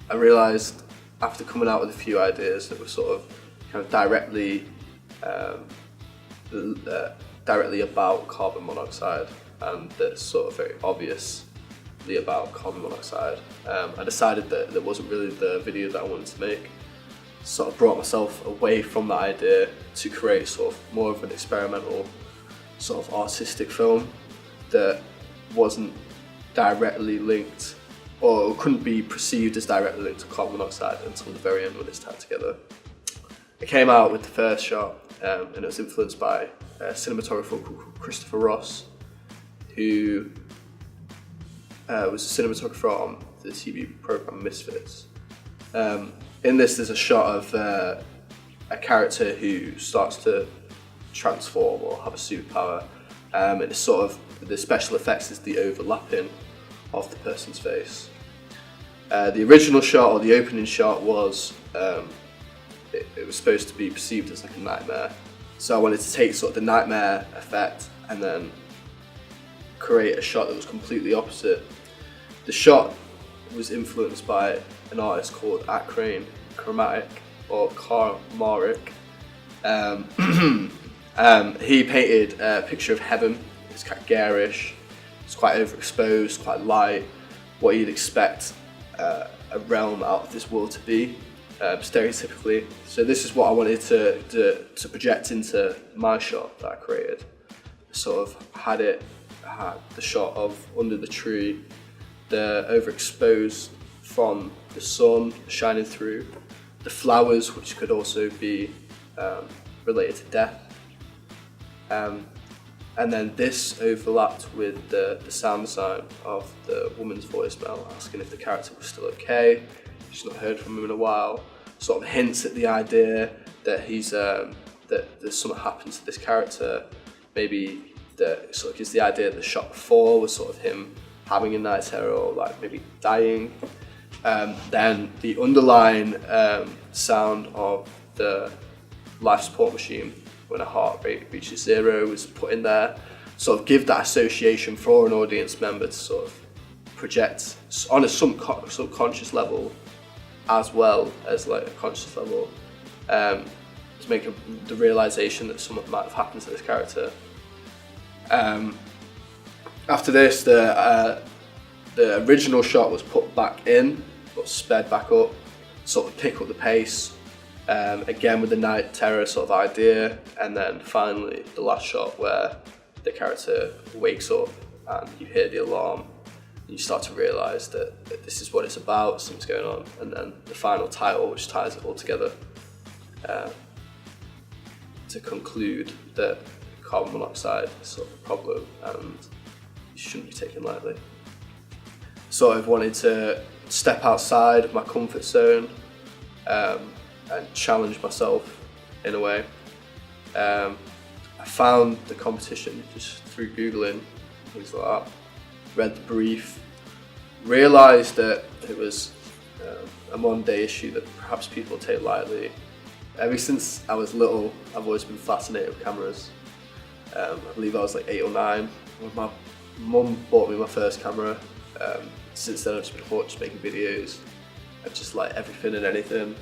I realised after coming out with a few ideas that were sort of kind of directly about carbon monoxide, and that's sort of very obviously about carbon monoxide, I decided that that wasn't really the video that I wanted to make. Sort of brought myself away from that idea to create sort of more of an experimental sort of artistic film that wasn't directly linked, or couldn't be perceived as directly linked to carbon monoxide until the very end when it's tied together. I came out with the first shot, and it was influenced by a cinematographer called Christopher Ross, who was a cinematographer on the TV program Misfits. In this, there's a shot of a character who starts to transform or have a superpower, and it's sort of, the special effects is the overlapping of the person's face. The original shot, or the opening shot, was it was supposed to be perceived as like a nightmare. So I wanted to take sort of the nightmare effect and then create a shot that was completely opposite. The shot was influenced by an artist called Akrane Chromatic, or Karmarik. He painted a picture of heaven. It's kind of garish, it's quite overexposed, quite light, what you'd expect a realm out of this world to be, stereotypically. So this is what I wanted to project into my shot that I created. Sort of had the shot of under the tree, the overexposed from the sun shining through, the flowers, which could also be related to death. And then this overlapped with the sound design of the woman's voicemail asking if the character was still okay. She's not heard from him in a while. Sort of hints at the idea that he's that there's something happened to this character. Maybe that sort of gives the idea that the shot before was sort of him having a night terror, or like maybe dying. Then the underlying sound of the life support machine when a heart rate reaches zero was put in there, sort of give that association for an audience member to sort of project on a subconscious level as well as like a conscious level, to make the realization that something might have happened to this character. After this, the original shot was put back in, but sped back up, sort of pick up the pace. Again with the night terror sort of idea, and then finally the last shot where the character wakes up and you hear the alarm and you start to realise that this is what it's about, something's going on, and then the final title which ties it all together to conclude that carbon monoxide is sort of a problem and it shouldn't be taken lightly. So I've wanted to step outside of my comfort zone and challenge myself in a way. I found the competition just through Googling, things like that, read the brief, realised that it was a modern day issue that perhaps people take lightly. Ever since I was little, I've always been fascinated with cameras. I believe I was like 8 or 9 when my mum bought me my first camera. Since then I've just been hooked, just making videos. I just like everything and anything.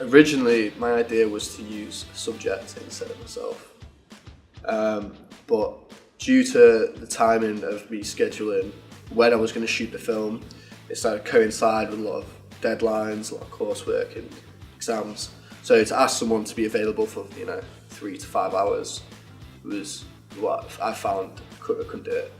Originally, my idea was to use a subject instead of myself, but due to the timing of me scheduling when I was going to shoot the film, it started to coincide with a lot of deadlines, a lot of coursework and exams. So to ask someone to be available for 3 to 5 hours was what I found I couldn't do it.